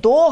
2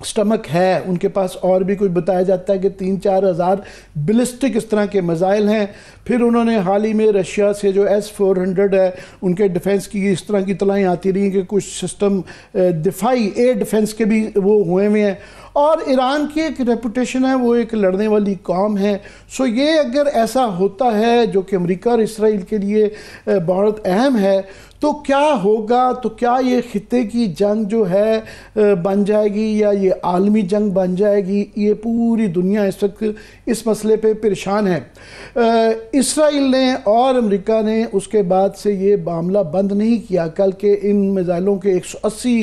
stomach ہے ان کے پاس، اور بھی کوئی بتایا جاتا ہے کہ 3-4 ہزار بلسٹک اس طرح کے میزائل ہیں. پھر انہوں نے حال ہی میں رشیا سے جو S-400 ہے ان کے ڈیفنس کی اس طرح کی اطلاعیں آتی رہی ہیں کہ کچھ سسٹم دفاعی ایئر ڈیفنس کے بھی وہ ہوئے ہیں. اور ایران کی ایک ریپوٹیشن ہے، وہ ایک لڑنے والی قوم ہے. سو یہ اگر ایسا ہوتا ہے جو کہ امریکہ اور اسرائیل کے لیے بہت اہم ہے، تو کیا ہوگا؟ تو کیا یہ خطے کی جنگ جو ہے بن جائے گی یا یہ عالمی جنگ بن جائے گی؟ یہ پوری دنیا اس وقت اس مسئلے پہ پریشان ہے. اسرائیل نے اور امریکہ نے اس کے بعد سے یہ معاملہ بند نہیں کیا. کل کے ان میزائلوں کے 180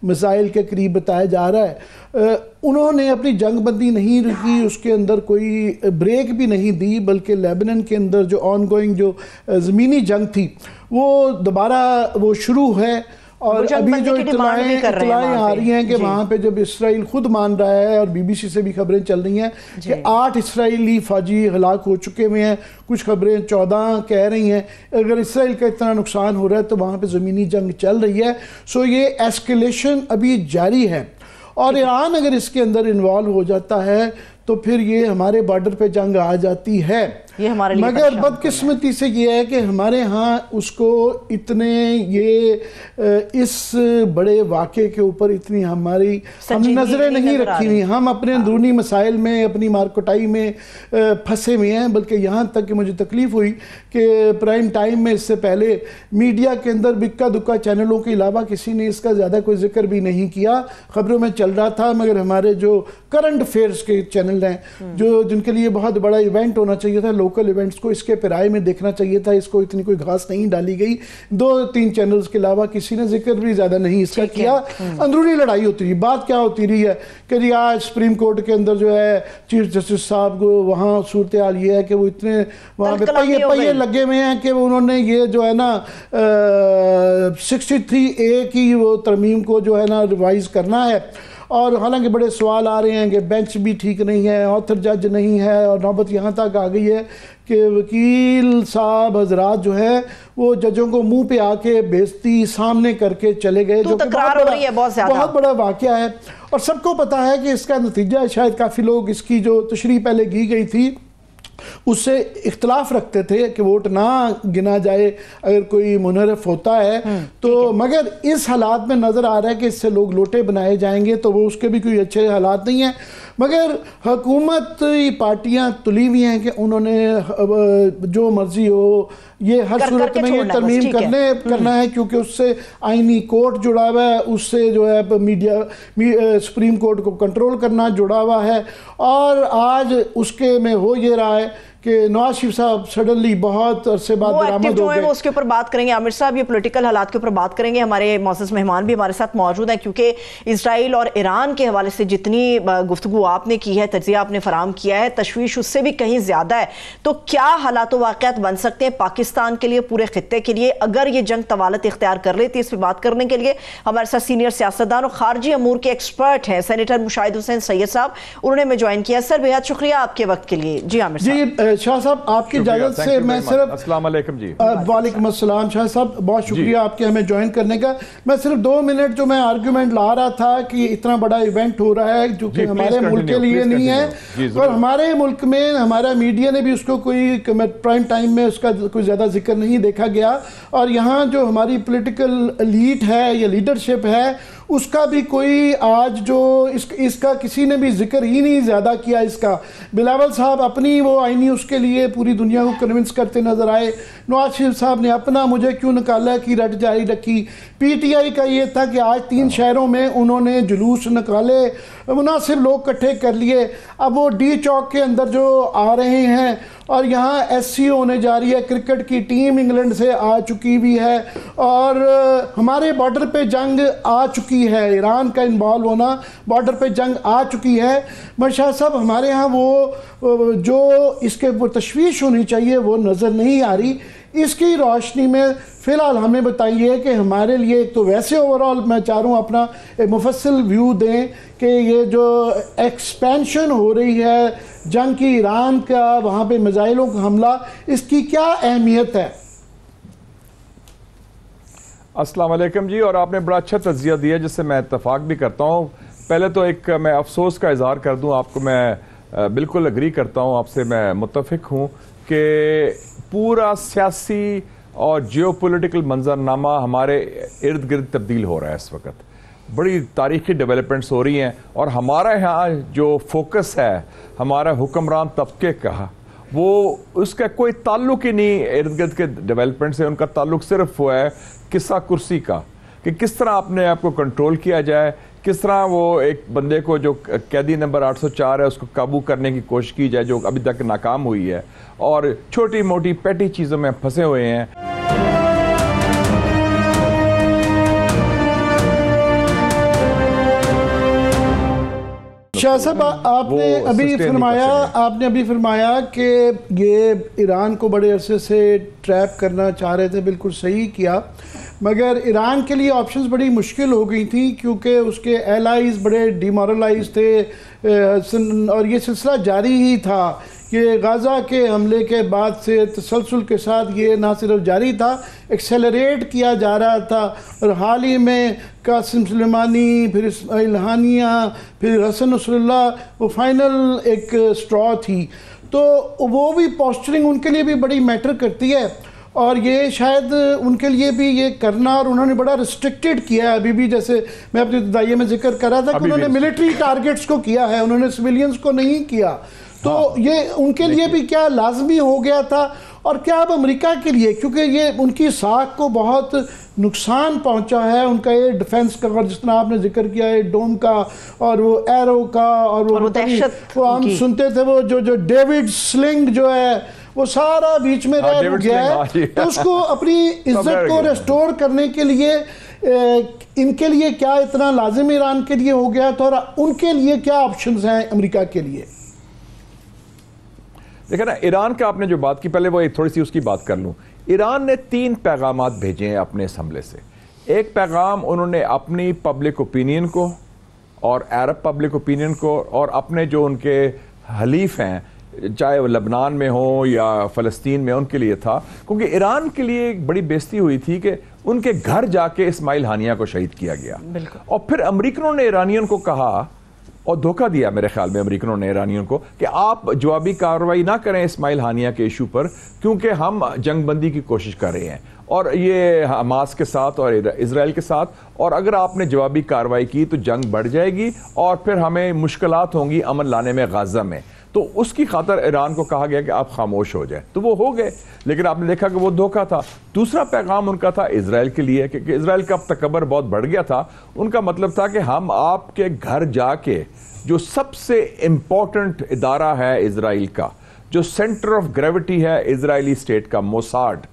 میزائل کے قریب بتایا جا رہا ہے. انہوں نے اپنی جنگ بندی نہیں رکھی، اس کے اندر کوئی بریک بھی نہیں دی، بلکہ لیبنن کے اندر جو آن گوئنگ جو زمینی جنگ تھی وہ دوبارہ وہ شروع ہے. اور ابھی جو اطلاعیں آ رہی ہیں کہ وہاں پہ جب اسرائیل خود مان رہا ہے، اور BBC سے بھی خبریں چل رہی ہیں کہ 8 اسرائیلی فوجی ہلاک ہو چکے ہوئے ہیں، کچھ خبریں 14 کہہ رہی ہیں. اگر اسرائیل کا اتنا نقصان ہو رہا ہے تو وہاں پہ زمینی جنگ چل رہی ہے. سو یہ ایسکیلیشن ابھی جاری ہے، اور ایران اگر اس کے اندر انوالو ہو جاتا ہے تو پھر یہ ہمارے بارڈر پہ جنگ آ جاتی ہے. مگر بدقسمتی سے یہ ہے کہ ہمارے ہاں اس کو اتنے اس بڑے واقعے کے اوپر اتنی ہم نظریں نہیں رکھی ہوئی. ہم اپنے اندرونی مسائل میں، اپنی مارکٹائی میں پھنسے ہوئے ہیں. بلکہ یہاں تک کہ مجھے تکلیف ہوئی کہ پرائم ٹائم میں اس سے پہلے میڈیا کے اندر بکا دکا چینلوں کے علاوہ کسی نے اس کا زیادہ کوئی ذکر بھی نہیں کیا. خبروں میں چل رہا تھا، مگر ہمارے جو کرنٹ افیئرز کے چینل ہیں جن کے لیے بہت بڑا ایونٹ ہونا چاہیے تھا، لوکل ایونٹس کو اس کے پیرائے میں دیکھنا چاہیے تھا، اس کو اتنی کوئی گھاس نہیں ڈالی گئی. 2-3 چینلز کے علاوہ کسی نے ذکر بھی زیادہ نہیں اس کا کیا. اندرونی لڑائی ہوتی رہی. بات کیا ہوتی رہی ہے کہ جی آج سپریم کورٹ کے اندر جو ہے چیف جسٹس صاحب کو وہاں صورتحال یہ ہے کہ وہ اتنے وہاں پہ پہیے لگے ہوئے ہیں کہ انہوں نے یہ جو ہے نا 63A کی وہ ترمیم کو جو ہے نا ریوائز کرنا ہے. اور حالانکہ بڑے سوال آ رہے ہیں کہ بینچ بھی ٹھیک نہیں ہے، آتھر جج نہیں ہے، اور نوبت یہاں تک آ گئی ہے کہ وکیل صاحب حضرات جو ہے وہ ججوں کو منہ پہ آ کے بےزتی سامنے کر کے چلے گئے، جو کہ بہت بڑا واقعہ ہے. اور سب کو پتا ہے کہ اس کا نتیجہ شاید کافی لوگ اس کی جو تشریح پہلے کی گئی تھی اس سے اختلاف رکھتے تھے کہ ووٹ نہ گنا جائے اگر کوئی منحرف ہوتا ہے تو. مگر اس حالات میں نظر آ رہا ہے کہ اس سے لوگ لوٹے بنائے جائیں گے، تو وہ اس کے بھی کوئی اچھے حالات نہیں ہیں. مگر حکومت پارٹیاں تلی ہوئی ہیں کہ انہوں نے جو مرضی ہو یہ ہر صورت میں یہ ترمیم کرنا ہے، کیونکہ اس سے آئینی کورٹ جڑا ہوا ہے، اس سے جو ہے میڈیا سپریم کورٹ کو کنٹرول کرنا جڑا ہوا ہے. اور آج اس کے میں ہو یہ رہا ہے کہ نواز شریف صاحب سڈنلی بہت عرصے بعد برآمد ہو گئے. وہ اس کے اوپر بات کریں گے عامر صاحب، یہ پولیٹیکل حالات کے اوپر بات کریں گے. ہمارے معزز مہمان بھی ہمارے ساتھ موجود ہیں، کیونکہ اسرائیل اور ایران کے حوالے سے جتنی گفتگو آپ نے کی ہے، تجزیہ آپ نے فراہم کیا ہے، تشویش اس سے بھی کہیں زیادہ ہے. تو کیا حالات و واقعات بن سکتے ہیں پاکستان کے لیے، پورے خطے کے لیے، اگر یہ جنگ طوالت اختیار کر لیتی؟ اس پہ بات کرنے کے لیے ہمارے ساتھ سینئر سیاستدان اور خارجی امور کے ایکسپرٹ ہیں سینیٹر مشاہد حسین سید صاحب، انہوں نے ہمیں جوائن کیا. سر بہت شکریہ آپ کے وقت کے لیے. جی عامر صاحب. شاہ صاحب آپ کی اجازت سے میں صرف السلام علیکم. جی وعلیکم السلام. شاہ صاحب بہت شکریہ آپ کے ہمیں جوائن کرنے کا. میں صرف 2 منٹ جو میں آرگیومنٹ لا رہا تھا کہ اتنا بڑا ایونٹ ہو رہا ہے جو کہ ہمارے ملک کے لیے نہیں ہے، اور ہمارے ملک میں ہمارا میڈیا نے بھی اس کو کوئی پرائم ٹائم میں اس کا کوئی زیادہ ذکر نہیں دیکھا گیا. اور یہاں جو ہماری پولیٹیکل ایلیٹ ہے یا لیڈرشپ ہے اس کا بھی کوئی آج جو اس کا کسی نے بھی ذکر ہی نہیں زیادہ کیا. اس کا بلاول صاحب اپنی وہ آئینی اس کے لیے پوری دنیا کو کنونس کرتے نظر آئے. نواز شریف صاحب نے اپنا مجھے کیوں نکالا کی رٹ جاری رکھی. پی ٹی آئی کا یہ تھا کہ آج 3 شہروں میں انہوں نے جلوس نکالے، مناسب لوگ کٹھے کر لیے. اب وہ ڈی چوک کے اندر جو آ رہے ہیں، اور یہاں ایس سی ہونے جا رہی ہے، کرکٹ کی ٹیم انگلینڈ سے آ چکی بھی ہے، اور ہمارے بارڈر پہ جنگ آ چکی ہے، ایران کا انوالو ہونا بارڈر پہ جنگ آ چکی ہے. شاہ صاحب ہمارے ہاں وہ جو اس کے اوپر تشویش ہونی چاہیے وہ نظر نہیں آ رہی. اس کی روشنی میں فی الحال ہمیں بتائیے کہ ہمارے لیے ایک تو ویسے اوورآل میں چاہ رہا ہوں اپنا مفصل ویو دیں کہ یہ جو ایکسپینشن ہو رہی ہے جنگ کی، ایران کا وہاں پہ میزائلوں کا حملہ، اس کی کیا اہمیت ہے؟ السلام علیکم جی. اور آپ نے بڑا اچھا تجزیہ دیا جس سے میں اتفاق بھی کرتا ہوں. پہلے تو ایک میں افسوس کا اظہار کر دوں آپ کو، میں بالکل اگری کرتا ہوں آپ سے، میں متفق ہوں کہ پورا سیاسی اور جیو پولیٹیکل منظرنامہ ہمارے ارد گرد تبدیل ہو رہا ہے اس وقت، بڑی تاریخی ڈیولپمنٹس ہو رہی ہیں، اور ہمارا یہاں جو فوکس ہے ہمارا حکمران طبقے کا، وہ اس کا کوئی تعلق ہی نہیں ارد گرد کے ڈیولپمنٹ سے، ان کا تعلق صرف وہ ہے قصہ کرسی کا، کہ کس طرح اپنے آپ کو کنٹرول کیا جائے، کس طرح وہ ایک بندے کو جو قیدی نمبر 804 ہے اس کو قابو کرنے کی کوشش کی جائے، جو ابھی تک ناکام ہوئی ہے، اور چھوٹی موٹی پیٹی چیزوں میں پھنسے ہوئے ہیں۔ شاہ صاحب آپ نے ابھی فرمایا کہ یہ ایران کو بڑے عرصے سے ٹریپ کرنا چاہ رہے تھے، بالکل صحیح کیا، مگر ایران کے لیے آپشنز بڑی مشکل ہو گئی تھیں کیونکہ اس کے ایلائز بڑے ڈیمورلائز تھے، اور یہ سلسلہ جاری ہی تھا کہ غزہ کے حملے کے بعد سے تسلسل کے ساتھ یہ نہ صرف جاری تھا، ایکسیلریٹ کیا جا رہا تھا، اور حال ہی میں قاسم سلیمانی، پھر اسماعیل ہانیہ، پھر حسن نصر اللہ، وہ فائنل ایک سٹرا تھی، تو وہ بھی پوسچرنگ ان کے لیے بھی بڑی میٹر کرتی ہے، اور یہ شاید ان کے لیے بھی یہ کرنا، اور انہوں نے بڑا ریسٹرکٹڈ کیا ہے ابھی بھی، جیسے میں اپنے ابتدائیے میں ذکر کر رہا تھا کہ انہوں نے ملٹری ٹارگٹس کو کیا ہے، انہوں نے سویلینز کو نہیں کیا، تو یہ ان کے لیے بھی کیا لازمی ہو گیا تھا، اور کیا اب امریکہ کے لیے، کیونکہ یہ ان کی ساکھ کو بہت نقصان پہنچا ہے، ان کا یہ ڈیفنس کا، جس طرح آپ نے ذکر کیا ہے ڈوم کا اور وہ ایرو کا، اور وہ ہم سنتے تھے وہ جو ڈیوڈ سلنگ جو ہے وہ سارا بیچ میں رہ گیا ہے، تو اس کو اپنی عزت کو ریسٹور کرنے کے لیے ان کے لیے کیا اتنا لازم ایران کے لیے ہو گیا تھا، اور ان کے لیے کیا آپشنز ہیں امریکہ کے لیے؟ دیکھیں نا، ایران کا آپ نے جو بات کی، پہلے وہ ایک تھوڑی سی اس کی بات کر لوں۔ ایران نے 3 پیغامات بھیجے ہیں اپنے اس حملے سے۔ ایک پیغام انہوں نے اپنی پبلک اوپینین کو اور عرب پبلک اوپینین کو، اور اپنے جو ان کے حلیف ہیں چاہے وہ لبنان میں ہوں یا فلسطین میں، ان کے لیے تھا، کیونکہ ایران کے لیے ایک بڑی بےزتی ہوئی تھی کہ ان کے گھر جا کے اسماعیل ہانیہ کو شہید کیا گیا، اور پھر امریکنوں نے ایرانیوں کو کہا اور دھوکہ دیا، میرے خیال میں امریکنوں نے ایرانیوں کو، کہ آپ جوابی کارروائی نہ کریں اسماعیل ہانیہ کے ایشو پر، کیونکہ ہم جنگ بندی کی کوشش کر رہے ہیں، اور یہ حماس کے ساتھ اور اسرائیل کے ساتھ، اور اگر آپ نے جوابی کارروائی کی تو جنگ بڑھ جائے گی اور پھر ہمیں مشکلات ہوں گی امن لانے میں غزہ میں، تو اس کی خاطر ایران کو کہا گیا کہ آپ خاموش ہو جائیں، تو وہ ہو گئے، لیکن آپ نے دیکھا کہ وہ دھوکہ تھا۔ دوسرا پیغام ان کا تھا اسرائیل کے لیے، کہ اسرائیل کا تکبر بہت بڑھ گیا تھا، ان کا مطلب تھا کہ ہم آپ کے گھر جا کے جو سب سے امپورٹنٹ ادارہ ہے اسرائیل کا، جو سینٹر آف گریوٹی ہے اسرائیلی اسٹیٹ کا، موساد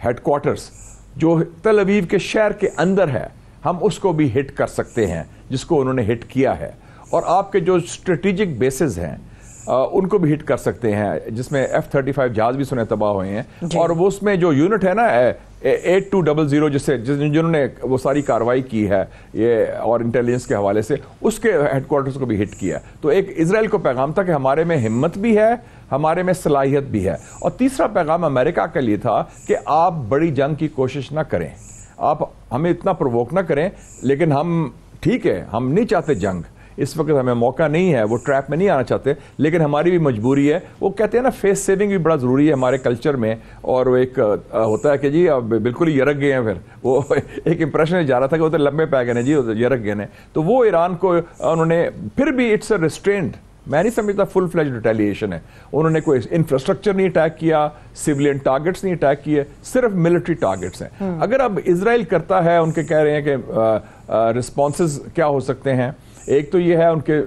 ہیڈ کوارٹرز جو تل ابیب کے شہر کے اندر ہے، ہم اس کو بھی ہٹ کر سکتے ہیں، جس کو انہوں نے ہٹ کیا ہے، اور آپ کے جو اسٹریٹجک بیسز ہیں ان کو بھی ہٹ کر سکتے ہیں، جس میں F-35 جہاز بھی سنے تباہ ہوئے ہیں، اور وہ اس میں جو یونٹ ہے نا 8200 جنہوں نے وہ ساری کارروائی کی ہے یہ اور انٹیلیجنس کے حوالے سے، اس کے ہیڈ کوارٹرز کو بھی ہٹ کیا۔ تو ایک اسرائیل کو پیغام تھا کہ ہمارے میں ہمت بھی ہے، ہمارے میں صلاحیت بھی ہے، اور تیسرا پیغام امریکہ کے لیے تھا کہ آپ بڑی جنگ کی کوشش نہ کریں، آپ ہمیں اتنا پرووک نہ کریں، لیکن ہم ٹھیک ہے، ہم نہیں چاہتے جنگ، اس وقت ہمیں موقع نہیں ہے، وہ ٹریپ میں نہیں آنا چاہتے، لیکن ہماری بھی مجبوری ہے۔ وہ کہتے ہیں نا فیس سیونگ بھی بڑا ضروری ہے ہمارے کلچر میں، اور وہ ایک ہوتا ہے کہ جی اب بالکل ہی یرک گئے ہیں، پھر وہ ایک امپریشن جا رہا تھا کہ وہ تو لمبے پہ گئے ہیں جی، یرک گئے ہیں، تو وہ ایران کو انہوں نے پھر بھی اٹس اے ریسٹرینڈ، میں نہیں سمجھتا فل فلیج ریٹیلیشن ہے، انہوں نے کوئی انفراسٹرکچر نہیں اٹیک کیا، سیولین ٹارگٹس نہیں اٹیک کیے، صرف ملٹری ٹارگٹس ہیں۔ اگر اب اسرائیل کرتا ہے، ان کے کہہ رہے ہیں کہ رسپانسز کیا ہو سکتے ہیں، ایک تو یہ ہے ان کے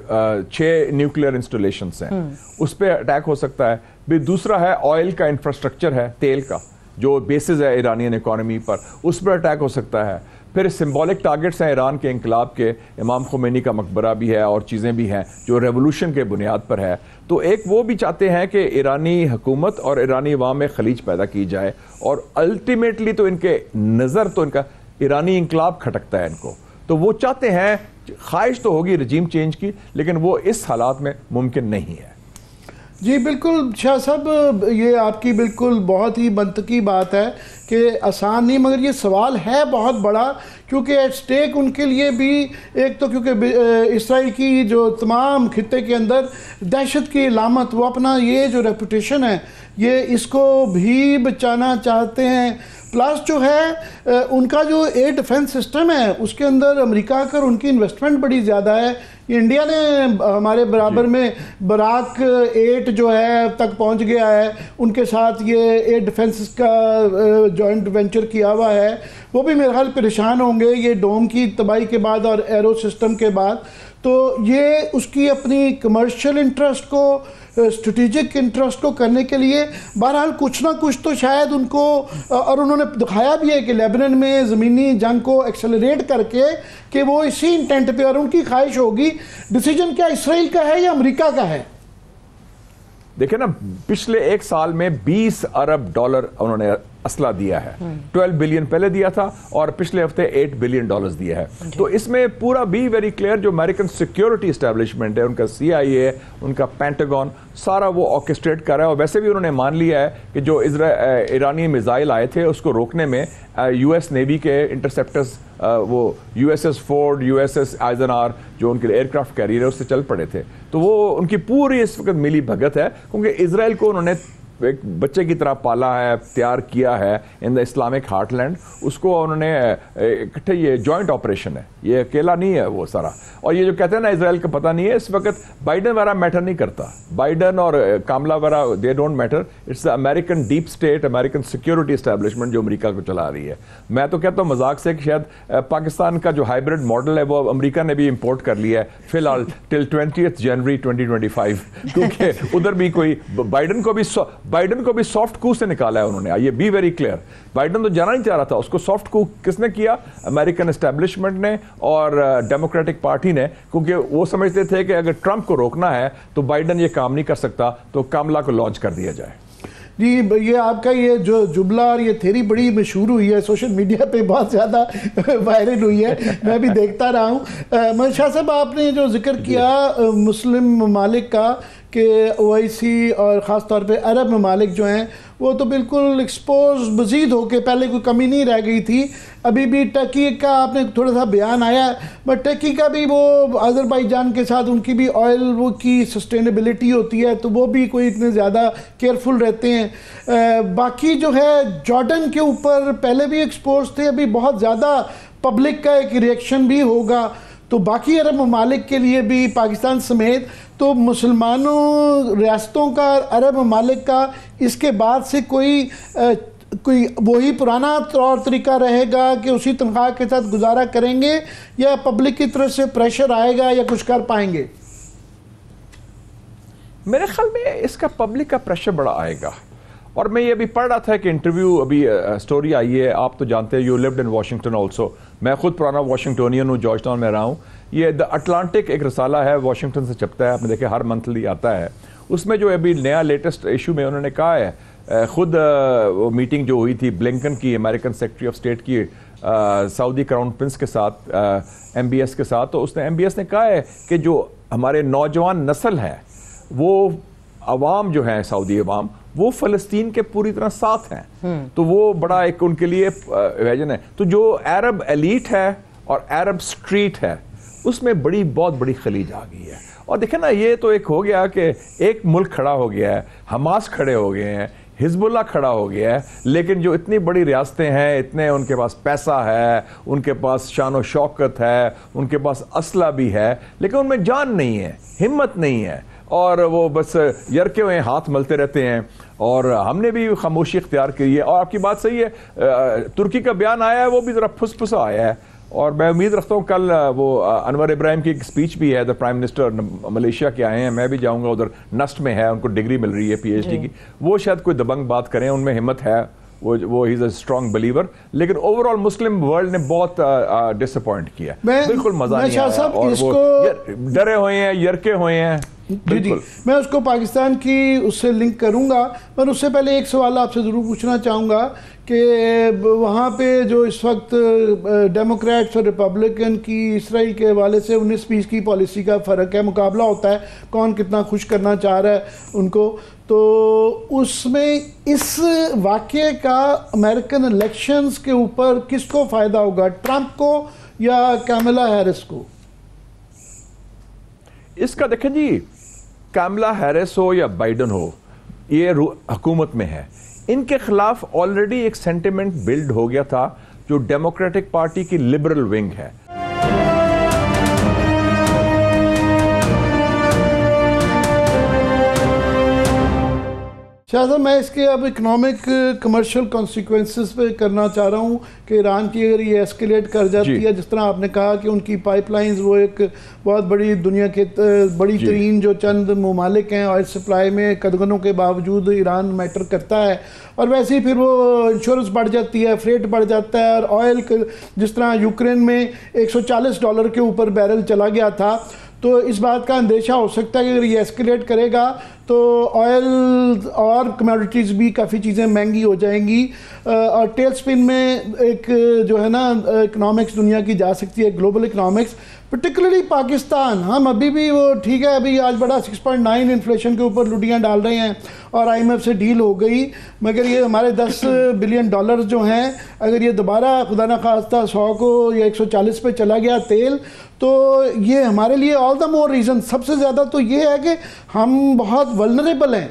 6 نیوکلیئر انسٹالیشنز ہیں، اس پہ اٹیک ہو سکتا ہے، بھی دوسرا ہے آئل کا انفراسٹرکچر ہے، تیل کا جو بیسز ہے ایرانین اکانومی پر، اس پر اٹیک ہو سکتا ہے۔ پھر سمبولک ٹارگٹس ہیں ایران کے انقلاب کے، امام خمینی کا مقبرہ بھی ہے اور چیزیں بھی ہیں جو ریولوشن کے بنیاد پر ہے، تو ایک وہ بھی چاہتے ہیں کہ ایرانی حکومت اور ایرانی عوام میں خلیج پیدا کی جائے، اور الٹیمیٹلی تو ان کے نظر تو ان کا ایرانی انقلاب کھٹکتا ہے ان کو، تو وہ چاہتے ہیں، خواہش تو ہوگی رجیم چینج کی، لیکن وہ اس حالات میں ممکن نہیں ہے۔ جی بالکل شاہ صاحب، یہ آپ کی بالکل بہت ہی منطقی بات ہے کہ آسان نہیں، مگر یہ سوال ہے بہت بڑا، کیونکہ ایٹ سٹیک ان کے لیے بھی ایک تو کیونکہ اسرائیل کی جو تمام خطے کے اندر دہشت کی علامت، وہ اپنا یہ جو ریپوٹیشن ہے یہ اس کو بھی بچانا چاہتے ہیں، پلس جو ہے ان کا جو ایئر ڈیفنس سسٹم ہے اس کے اندر امریکہ کر ان کی انویسٹمنٹ بڑی زیادہ ہے. انڈیا نے ہمارے برابر میں براک 8 جو ہے تک پہنچ گیا ہے، ان کے ساتھ یہ ایئر ڈیفنس کا جوائنٹ وینچر کیا ہوا ہے، وہ بھی میرے خیال پریشان ہوں گے یہ ڈوم کی تباہی کے بعد اور ایرو سسٹم کے بعد. تو یہ اس کی اپنی کمرشل انٹرسٹ کو، اسٹریٹجک انٹرسٹ کو کرنے کے لیے بہرحال کچھ نہ کچھ تو شاید ان کو، اور انہوں نے دکھایا بھی ہے کہ لیبنن میں زمینی جنگ کو ایکسلریٹ کر کے کہ وہ اسی انٹینٹ پہ، اور ان کی خواہش ہوگی ڈیسیجن کیا اسرائیل کا ہے یا امریکہ کا ہے. دیکھیں نا، پچھلے 1 سال میں $20 ارب انہوں نے اسلحہ دیا ہے. 12 بلین پہلے دیا تھا اور پچھلے ہفتے $8 بلین دیا ہے. تو اس میں پورا بھی ویری کلیئر جو امریکن سیکیورٹی اسٹیبلشمنٹ ہے، ان کا CIA، ان کا پینٹاگون، سارا وہ آرکسٹریٹ کر رہا ہے. اور ویسے بھی انہوں نے مان لیا ہے کہ جو ایرانی میزائل آئے تھے اس کو روکنے میں US نیوی کے انٹرسیپٹرز، وہ USS فورڈ، USS آئزنہاور جو ان کے ایئر کرافٹ کیریئر ہے، اس سے چل پڑے تھے. تو وہ ان کی پوری اس وقت ملی بھگت ہے، کیونکہ اسرائیل کو انہوں نے ایک بچے کی طرح پالا ہے، تیار کیا ہے ان دا اسلامک ہارٹ لینڈ. اس کو انہوں نے اکٹھے، یہ جوائنٹ آپریشن ہے، یہ اکیلا نہیں ہے وہ سارا. اور یہ جو کہتے ہیں نا اسرائیل کا پتہ نہیں ہے، اس وقت بائیڈن وغیرہ میٹر نہیں کرتا، بائیڈن اور کاملا وغیرہ they don't matter. It's the American deep state, American security establishment جو امریکہ کو چلا رہی ہے. میں تو کہتا ہوں مذاق سے کہ شاید پاکستان کا جو ہائبرڈ ماڈل ہے وہ امریکہ نے بھی امپورٹ کر لیا ہے فی الحال ٹل 20 جنوری 2025، کیونکہ ادھر بھی کوئی بائیڈن کو بھی سافٹ کو سے نکالا ہے انہوں نے. یہ بی ویری کلیئر، بائیڈن تو جانا نہیں چاہ رہا تھا، اس کو سافٹ کو کس نے کیا؟ امریکن اسٹیبلشمنٹ نے اور ڈیموکریٹک پارٹی نے، کیونکہ وہ سمجھتے تھے کہ اگر ٹرمپ کو روکنا ہے تو بائیڈن یہ کام نہیں کر سکتا، تو کاملا کو لانچ کر دیا جائے. جی یہ آپ کا یہ جو جملہ اور یہ تھیری بڑی مشہور ہوئی ہے، سوشل میڈیا پہ بہت زیادہ وائرل ہوئی ہے، میں بھی دیکھتا رہا ہوں. شاہ صاحب، آپ نے جو ذکر کیا مسلم ممالک کا کہ OIC اور خاص طور پہ عرب ممالک جو ہیں وہ تو بالکل ایکسپوز مزید ہو کے، پہلے کوئی کمی نہیں رہ گئی تھی. ابھی بھی ٹرکی کا آپ نے تھوڑا سا بیان آیا ہے، بٹ ٹرکی کا بھی وہ آذربائیجان کے ساتھ ان کی بھی آئل وہ کی سسٹینیبلٹی ہوتی ہے، تو وہ بھی کوئی اتنے زیادہ کیئرفل رہتے ہیں. باقی جو ہے جارڈن کے اوپر پہلے بھی ایکسپوز تھے، ابھی بہت زیادہ پبلک کا ایک ریئیکشن بھی ہوگا. تو باقی عرب ممالک کے لیے بھی پاکستان سمیت تو مسلمانوں ریاستوں کا، عرب ممالک کا اس کے بعد سے کوئی وہی پرانا طور طریقہ رہے گا کہ اسی تنخواہ کے ساتھ گزارا کریں گے، یا پبلک کی طرف سے پریشر آئے گا یا کچھ کر پائیں گے؟ میرے خیال میں اس کا پبلک کا پریشر بڑا آئے گا. اور میں یہ ابھی پڑھ رہا تھا کہ انٹرویو ابھی سٹوری آئی ہے، آپ تو جانتے ہیں، you lived in Washington also. میں خود پرانا واشنگٹونین ہوں، جارج ٹاؤن میں رہا ہوں. یہ دا اٹلانٹک ایک رسالہ ہے، واشنگٹن سے چھپتا ہے، آپ نے دیکھا ہر منتھلی آتا ہے. اس میں جو ابھی نیا لیٹسٹ ایشو میں انہوں نے کہا ہے، خود وہ میٹنگ جو ہوئی تھی بلنکن کی، امریکن سیکرٹری آف اسٹیٹ کی، سعودی کراؤن پرنس کے ساتھ، MBS کے ساتھ، تو اس نے MBS نے کہا ہے کہ جو ہمارے نوجوان نسل ہے، وہ عوام جو ہیں، سعودی عوام، وہ فلسطین کے پوری طرح ساتھ ہیں. تو وہ بڑا ایک ان کے لیے ویژن ہے. تو جو عرب ایلیٹ ہے اور عرب سٹریٹ ہے، اس میں بہت بڑی خلیج آ گئی ہے. اور دیکھیں نا، یہ تو ایک ہو گیا کہ ایک ملک کھڑا ہو گیا ہے، حماس کھڑے ہو گئے ہیں، حزب اللہ کھڑا ہو گیا ہے، لیکن جو اتنی بڑی ریاستیں ہیں، اتنے ان کے پاس پیسہ ہے، ان کے پاس شان و شوکت ہے، ان کے پاس اسلحہ بھی ہے، لیکن ان میں جان نہیں ہے، ہمت نہیں ہے، اور وہ بس یرکے ہوئے ہاتھ ملتے رہتے ہیں. اور ہم نے بھی خاموشی اختیار کی ہے. اور آپ کی بات صحیح ہے، ترکی کا بیان آیا ہے، وہ بھی ذرا پھس پھسا آیا ہے. اور میں امید رکھتا ہوں کل وہ انور ابراہیم کی ایک اسپیچ بھی ہے، دا پرائم منسٹر ملیشیا کے آئے ہیں، میں بھی جاؤں گا ادھر، نسٹ میں ہے، ان کو ڈگری مل رہی ہے PhD کی. وہ شاید کوئی دبنگ بات کریں، ان میں ہمت ہے، وہ ہی از اے اسٹرانگ بلیور. لیکن اوور آل مسلم ورلڈ نے بہت ڈس اپوائنٹ کیا، بالکل مزہ نہیں آیا، اور وہ ڈرے ہوئے ہیں، یرکے ہوئے ہیں. جی جی میں اس کو پاکستان کی اس سے لنک کروں گا، پر اس سے پہلے ایک سوال آپ سے ضرور پوچھنا چاہوں گا کہ وہاں پہ جو اس وقت ڈیموکریٹس اور ریپبلکن کی اسرائیل کے حوالے سے 19-20 کی پالیسی کا فرق ہے، مقابلہ ہوتا ہے کون کتنا خوش کرنا چاہ رہا ہے ان کو، تو اس میں اس واقعے کا امریکن الیکشنز کے اوپر کس کو فائدہ ہوگا، ٹرمپ کو یا کیملا ہیرس کو؟ اس کا دیکھیں جی، کیملا ہیرس ہو یا بائیڈن ہو، یہ حکومت میں ہے، ان کے خلاف آلریڈی ایک سینٹیمنٹ بلڈ ہو گیا تھا جو ڈیموکریٹک پارٹی کی لبرل ونگ ہے۔ شاہ صاحب میں اس کے اب اکنامک کمرشل کانسیکوینسز پہ کرنا چاہ رہا ہوں کہ ایران کی اگر یہ ایسکیلیٹ کر جاتی ہے، جس طرح آپ نے کہا کہ ان کی پائپ لائنز وہ ایک بہت بڑی دنیا کے بڑی ترین جو چند ممالک ہیں آئل سپلائی میں قدغنوں کے باوجود ایران میٹر کرتا ہے، اور ویسے ہی پھر وہ انشورنس بڑھ جاتی ہے، فریٹ بڑھ جاتا ہے، اور آئل جس طرح یوکرین میں $140 کے اوپر بیرل چلا گیا تھا، تو اس بات کا اندیشہ ہو سکتا ہے کہ اگر یہ ایسکیلیٹ کرے گا تو آئل اور کمیڈیٹیز بھی کافی چیزیں مہنگی ہو جائیں گی، اور ٹیل سپن میں ایک جو ہے نا اکنامکس دنیا کی جا سکتی ہے، گلوبل اکنامکس، پرٹیکولرلی پاکستان۔ ہم ابھی بھی وہ ٹھیک ہے، ابھی آج بڑا 6.9 انفلیشن کے اوپر لڈیاں ڈال رہے ہیں اور IMF سے ڈیل ہو گئی، مگر یہ ہمارے $10 بلین جو ہیں، اگر یہ دوبارہ خدا نخواستہ 100 کو یا 140 پہ چلا گیا تیل، تو یہ ہمارے لیے آل دا مور ریزن، سب سے زیادہ تو یہ ہے کہ ہم بہت ولنریبل ہیں۔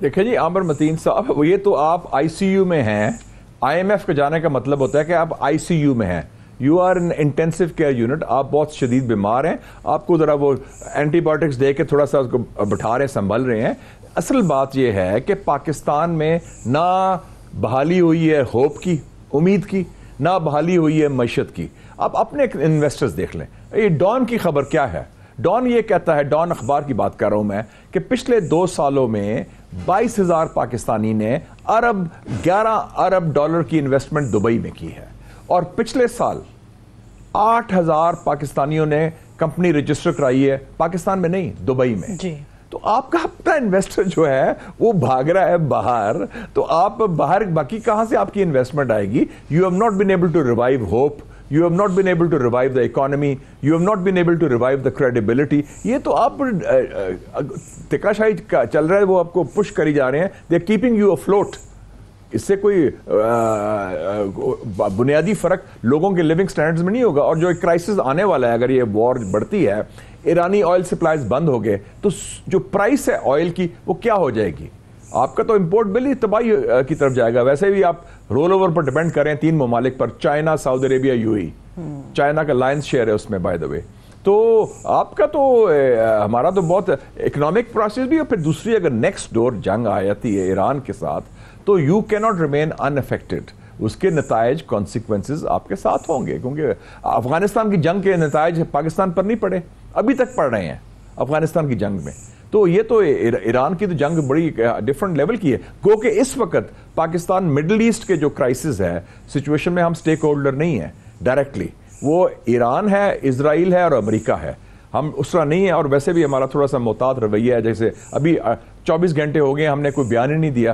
دیکھیں جی عامر متین صاحب، یہ تو آپ ICU میں ہیں، IMF کے جانے کا مطلب ہوتا ہے کہ آپ ICU میں ہیں، you are in intensive care unit, آپ بہت شدید بیمار ہیں، آپ کو ذرا وہ اینٹی بایوٹکس دے کے تھوڑا سا اس کو بٹھا رہے ہیں، سنبھل رہے ہیں۔ اصل بات یہ ہے کہ پاکستان میں نہ بحالی ہوئی ہے ہوپ کی، امید کی، نہ بحالی ہوئی ہے معیشت کی۔ آپ اپنے انویسٹرز دیکھ لیں، یہ ڈان کی خبر کیا ہے؟ ڈان یہ کہتا ہے، ڈان اخبار کی بات کر رہا ہوں میں، کہ پچھلے 2 سالوں میں 22,000 پاکستانی نے $11 ارب کی انویسٹمنٹ دبئی میں کی ہے، اور پچھلے سال 8,000 پاکستانیوں نے کمپنی رجسٹر کرائی ہے، پاکستان میں نہیں، دبئی میں۔ جی تو آپ کا اپنا انویسٹر جو ہے وہ بھاگ رہا ہے باہر، تو آپ باہر باقی کہاں سے آپ کی انویسٹمنٹ آئے گی؟ You have not been able to revive hope, you have not been able to revive the economy, you have not been able to revive the credibility۔ یہ تو آپ تکا شاہی چل رہا ہے، وہ آپ کو پش کری جا رہے ہیں، they are keeping you afloat۔ اس سے کوئی بنیادی فرق لوگوں کے لیونگ سٹینڈرڈز میں نہیں ہوگا، اور جو ایک کرائسس آنے والا ہے، اگر یہ وار بڑھتی ہے، ایرانی آئل سپلائز بند ہو گئے، تو جو پرائس ہے آئل کی وہ کیا ہو جائے گی؟ آپ کا تو امپورٹ بل ہی تباہی کی طرف جائے گا۔ ویسے بھی آپ رول اوور پر ڈیپینڈ کریں 3 ممالک پر، چائنا، سعودی عربیہ، UAE، چائنا کا لائنس شیئر ہے اس میں بائی دا وے۔ تو آپ کا تو ہمارا تو بہت اکنامک پروسیس بھی، اور پھر دوسری اگر نیکسٹ ڈور جنگ آ جاتی ہے ایران کے ساتھ، تو یو کی ناٹ ریمین ان افیکٹڈ، اس کے نتائج کانسیکوینسز آپ کے ساتھ ہوں گے، کیونکہ افغانستان کی جنگ کے نتائج پاکستان پر نہیں پڑے، ابھی تک پڑ رہے ہیں افغانستان کی جنگ میں۔ تو یہ تو ایران کی تو جنگ بڑی ڈیفرنٹ لیول کی ہے، گو کہ اس وقت پاکستان مڈل ایسٹ کے جو کرائسس ہے سچویشن میں ہم سٹیک ہولڈر نہیں ہیں ڈائریکٹلی، وہ ایران ہے، اسرائیل ہے اور امریکہ ہے، ہم اس طرح نہیں ہیں۔ اور ویسے بھی ہمارا تھوڑا سا محتاط رویہ ہے، جیسے ابھی 24 گھنٹے ہو گئے ہم نے کوئی بیان ہی نہیں دیا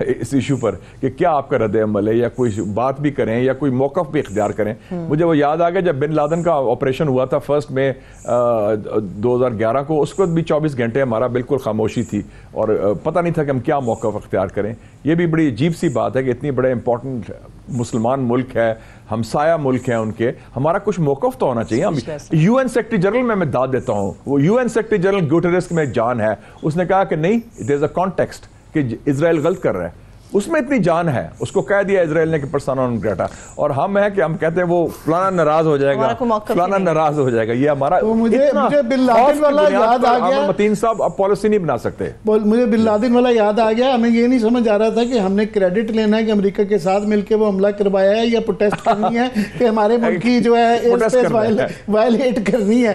اس ایشو پر کہ کیا آپ کا رد عمل ہے، یا کوئی بات بھی کریں یا کوئی موقف بھی اختیار کریں۔ مجھے وہ یاد آ گیا جب بن لادن کا آپریشن ہوا تھا 1 مئی 2011 کو، اس وقت بھی 24 گھنٹے ہمارا بالکل خاموشی تھی، اور پتہ نہیں تھا کہ ہم کیا موقف اختیار کریں۔ یہ بھی بڑی عجیب سی بات ہے کہ اتنی بڑے امپورٹنٹ مسلمان ملک ہے، ہمسایہ ملک ہیں ان کے، ہمارا کچھ موقف تو ہونا چاہیے۔ ہم UN سیکرٹری جنرل میں داد دیتا ہوں، وہ UN سیکرٹری جنرل گوٹریس میں جان ہے، اس نے کہا کہ نہیں، there is a context کہ اسرائیل غلط کر رہا ہے، اس میں اتنی جان ہے، اس کو کہہ دیا اسرائیل نے کہ پرسونا نون گریٹا، اور ہم ہیں کہ ہم کہتے ہیں وہ فلانا ناراض ہو جائے گا، فلانا ناراض ہو جائے گا۔ یہ ہمارا مجھے بن لادن والا یاد آ گیا، متین صاحب آپ پالیسی نہیں بنا سکتے۔ مجھے بن لادن والا یاد آ گیا، ہمیں یہ نہیں سمجھ آ رہا تھا کہ ہم نے کریڈٹ لینا ہے کہ امریکہ کے ساتھ مل کے وہ حملہ کروایا ہے، یا پروٹیسٹ کرنی ہے کہ ہمارے ملک کی جو ہے ایئر اسپیس وائلیٹ کرنی ہے۔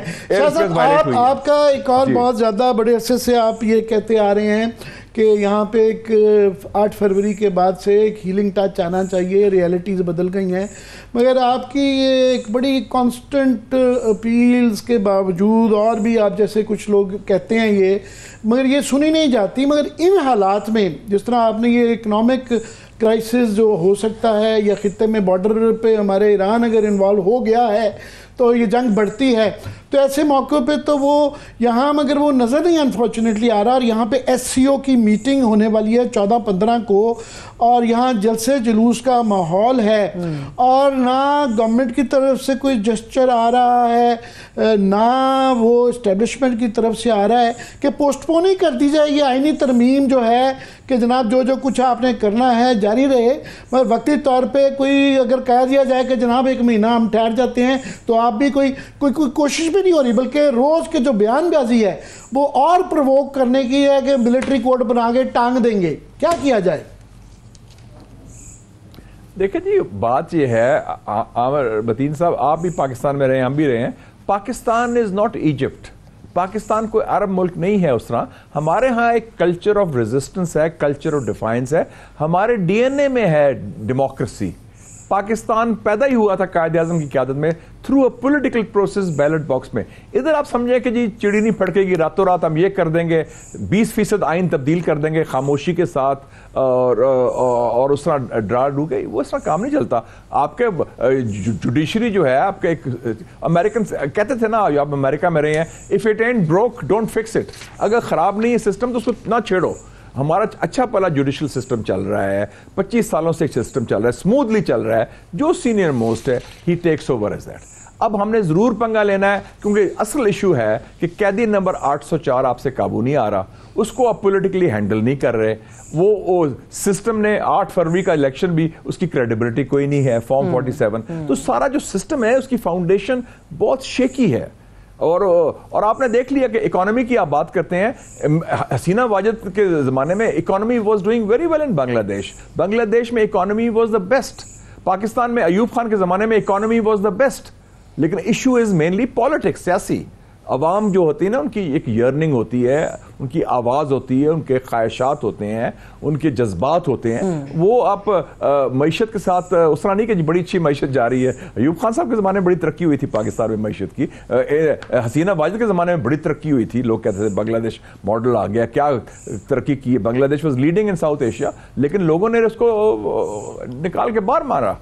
آپ کا ایک اور بہت زیادہ بڑے عرصے سے آپ یہ کہتے آ رہے ہیں کہ یہاں پہ ایک 8 فروری کے بعد سے ایک ہیلنگ ٹچ آنا چاہیے، ریئلٹیز بدل گئی ہیں، مگر آپ کی یہ ایک بڑی کانسٹنٹ اپیلز کے باوجود اور بھی آپ جیسے کچھ لوگ کہتے ہیں یہ مگر یہ سنی نہیں جاتی. مگر ان حالات میں جس طرح آپ نے یہ اکنامک کرائسس جو ہو سکتا ہے یا خطے میں بارڈر پہ ہمارے ایران اگر انوالو ہو گیا ہے تو یہ جنگ بڑھتی ہے, تو ایسے موقع پہ تو وہ یہاں مگر وہ نظر نہیں انفارچونیٹلی آ رہا. اور یہاں پہ ایس سی او کی میٹنگ ہونے والی ہے 14-15 کو اور یہاں جلسے جلوس کا ماحول ہے اور نہ گورنمنٹ کی طرف سے کوئی جسچر آ رہا ہے نہ وہ اسٹیبلشمنٹ کی طرف سے آ رہا ہے کہ پوسٹ پون ہی کر دی جائے یہ آئینی ترمیم جو ہے کہ جناب جو کچھ آپ نے کرنا ہے جاری رہے. مگر وقتی طور پہ کوئی اگر کہہ دیا جائے کہ جناب 1 مہینہ ہم ٹھہر جاتے ہیں تو آپ بھی کوئی کوشش بھی نہیں ہو رہی, بلکہ روز کے جو بیان بازی ہے وہ اور پرووک کرنے کی ہے کہ ملٹری کوڈ بنا کے ٹانگ دیں گے. کیا کیا جائے؟ دیکھیں جی بات یہ ہے عامر متین صاحب, آپ بھی پاکستان میں رہے ہیں, ہم بھی رہے ہیں. Pakistan is not Egypt. Pakistan کوئی عرب ملک نہیں ہے اس طرح. ہمارے ہاں ایک کلچر آف ریزسٹنس ہے, کلچر آف ڈیفائنس ہے, ہمارے ڈی این اے میں ہے ڈیموکریسی. پاکستان پیدا ہی ہوا تھا قائد اعظم کی قیادت میں through a political process ballot box میں. ادھر آپ سمجھیں کہ جی چڑی نہیں پھڑکے گی, راتوں رات ہم یہ کر دیں گے, 20% آئین تبدیل کر دیں گے خاموشی کے ساتھ اور اس طرح ڈرا ڈو گئی. وہ اس طرح کام نہیں چلتا. آپ کے جوڈیشری جو ہے آپ کے ایک امریکن کہتے تھے نا, آپ امریکہ میں رہے ہیں, اف اٹ اینٹ بروک ڈونٹ فکس اٹ. اگر خراب نہیں ہے سسٹم تو اس کو نہ چھیڑو. ہمارا اچھا پلا جوڈیشل سسٹم چل رہا ہے, 25 سالوں سے سسٹم چل رہا ہے, اسموتھلی چل رہا ہے. جو سینئر موسٹ ہے ہی ٹیکس اوور ایز دیٹ. اب ہم نے ضرور پنگا لینا ہے کیونکہ اصل ایشو ہے کہ قیدی نمبر 804 آپ سے قابو نہیں آ رہا, اس کو آپ پولیٹیکلی ہینڈل نہیں کر رہے. وہ سسٹم نے 8 فروری کا الیکشن بھی اس کی کریڈیبلٹی کوئی نہیں ہے, فارم 47. تو سارا جو سسٹم ہے اس کی فاؤنڈیشن بہت شیکی ہے. اور آپ نے دیکھ لیا کہ اکانومی کی آپ بات کرتے ہیں, حسینہ واجد کے زمانے میں economy was doing very well in Bangladesh. Bangladesh میں economy was the best. Pakistan میں ایوب خان کے زمانے میں اکانومی واز دا بیسٹ. لیکن ایشو از مینلی پالیٹکس, سیاسی. عوام جو ہوتی ہے نا, ان کی ایک یرننگ ہوتی ہے, ان کی آواز ہوتی ہے, ان کے خواہشات ہوتے ہیں, ان کے جذبات ہوتے ہیں. وہ آپ معیشت کے ساتھ اس طرح نہیں کہ بڑی اچھی معیشت جا رہی ہے. ایوب خان صاحب کے زمانے میں بڑی ترقی ہوئی تھی پاکستان میں معیشت کی. حسینہ واجد کے زمانے میں بڑی ترقی ہوئی تھی. لوگ کہتے تھے بنگلہ دیش ماڈل آ گیا, کیا ترقی کی. بنگلہ دیش was leading in South Asia, لیکن لوگوں نے اس کو نکال کے باہر مارا,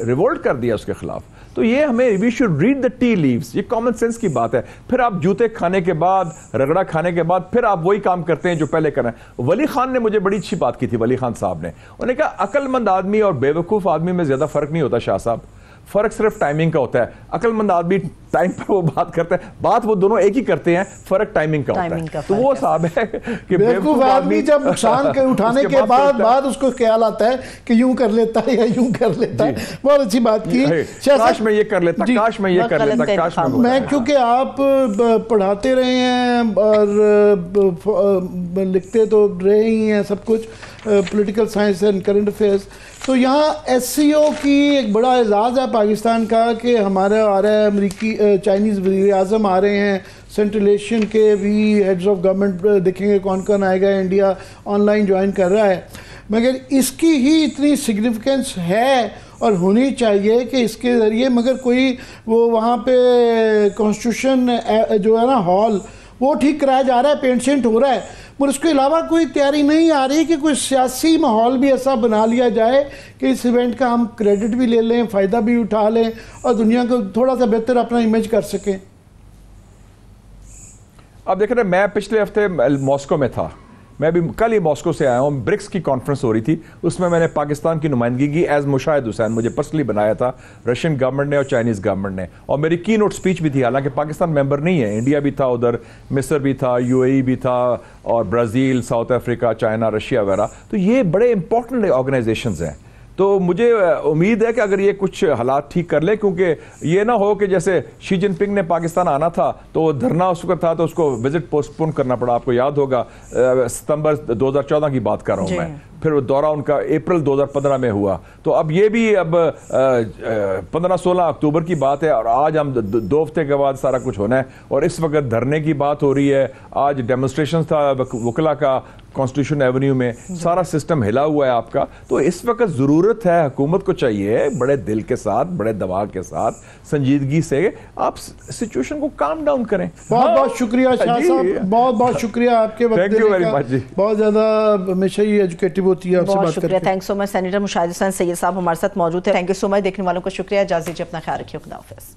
ریوولٹ کر دیا اس کے خلاف. تو یہ ہمیں we should read the tea leaves. یہ کامن سینس کی بات ہے. پھر آپ جوتے کھانے کے بعد, رگڑا کھانے کے بعد پھر آپ وہی کام کرتے ہیں جو پہلے کرنا ہے. ولی خان نے مجھے بڑی اچھی بات کی تھی, ولی خان صاحب نے. انہوں نے کہا عقل مند آدمی اور بے وقوف آدمی میں زیادہ فرق نہیں ہوتا شاہ صاحب, فرق صرف ٹائمنگ کا ہوتا ہے. عقل مند آدمی ٹائم پر وہ بات کرتا ہے, بات وہ دونوں ایک ہی کرتے ہیں, فرق ٹائمنگ کا ہوتا ہے. تو وہ صاحب ہے کہ بیوقوف آدمی جب نقصان کے اٹھانے کے بعد اس کو خیال آتا ہے کہ یوں کر لیتا ہے یا یوں کر لیتا ہے. بہت اچھی بات کی, کاش میں یہ کر لیتا, کاش میں یہ کر لیتا, کاش میں کیونکہ آپ پڑھاتے رہے ہیں اور لکھتے تو رہے ہی ہیں سب کچھ, political science and current affairs. تو یہاں ایس سی او کی ایک بڑا اعزاز ہے پاکستان کا کہ ہمارا آ رہا ہے امریکی چائنیز وزیر اعظم آ رہے ہیں, سینٹرل ایشین کے بھی ہیڈز آف گورنمنٹ دیکھیں گے کون کون آئے گا. انڈیا آن لائن جوائن کر رہا ہے. مگر اس کی ہی اتنی سگنیفیکنس ہے اور ہونی چاہیے کہ اس کے ذریعے مگر کوئی وہ وہاں پہ کانسٹیٹیوشن جو ہے نا ہال وہ ٹھیک کرایا جا رہا ہے, پینٹ سینٹ ہو رہا ہے, مگر اس کے علاوہ کوئی تیاری نہیں آ رہی کہ کوئی سیاسی ماحول بھی ایسا بنا لیا جائے کہ اس ایونٹ کا ہم کریڈٹ بھی لے لیں, فائدہ بھی اٹھا لیں اور دنیا کو تھوڑا سا بہتر اپنا امیج کر سکیں. اب دیکھ رہے ہیں, میں پچھلے ہفتے ماسکو میں تھا, میں بھی کل ہی ماسکو سے آیا ہوں. برکس کی کانفرنس ہو رہی تھی, اس میں نے پاکستان کی نمائندگی کی ایز مشاہد حسین. مجھے پرسنلی بنایا تھا رشین گورنمنٹ نے اور چائنیز گورنمنٹ نے, اور میری کی نوٹ سپیچ بھی تھی. حالانکہ پاکستان ممبر نہیں ہے, انڈیا بھی تھا, ادھر مصر بھی تھا, یو اے ای بھی تھا, اور Brazil, South Africa, China, Russia وغیرہ. تو یہ بڑے امپورٹنٹ آرگنائزیشنز ہیں. تو مجھے امید ہے کہ اگر یہ کچھ حالات ٹھیک کر لے, کیونکہ یہ نہ ہو کہ جیسے شی جن پنگ نے پاکستان آنا تھا تو وہ دھرنا اس وقت تھا تو اس کو وزٹ پوسٹ پون کرنا پڑا. آپ کو یاد ہوگا ستمبر 2014 کی بات کر رہا ہوں میں. پھر وہ دورہ ان کا اپریل 2015 میں ہوا. تو اب یہ بھی اب 15-16 اکتوبر کی بات ہے اور آج ہم 2 ہفتے کے بعد سارا کچھ ہونا ہے. اور اس وقت دھرنے کی بات ہو رہی ہے, آج ڈیمونسٹریشن تھا وکلا کا کانسٹیٹیوشن ایونیو میں, سارا سسٹم ہلا ہوا ہے آپ کا. تو اس وقت ضرورت ہے, حکومت کو چاہیے بڑے دل کے ساتھ, بڑے دماغ کے ساتھ, سنجیدگی سے آپ سچویشن کو کام ڈاؤن کریں. بہت بہت شکریہ شاہ صاحب, بہت بہت شکریہ آپ کے وقت دینے کا, بہت زیادہ ہمیشہ ہی ایجوکیٹو ہوتی ہے آپ سے بات کر کے. تھینک سو مچ. سینیٹر مشاہد حسین سید صاحب ہمارے ساتھ موجود ہیں. تھینک یو سو مچ. دیکھنے والوں کو شکریہ. اجازت دیجیے, اپنا خیال رکھیے. خدا حافظ.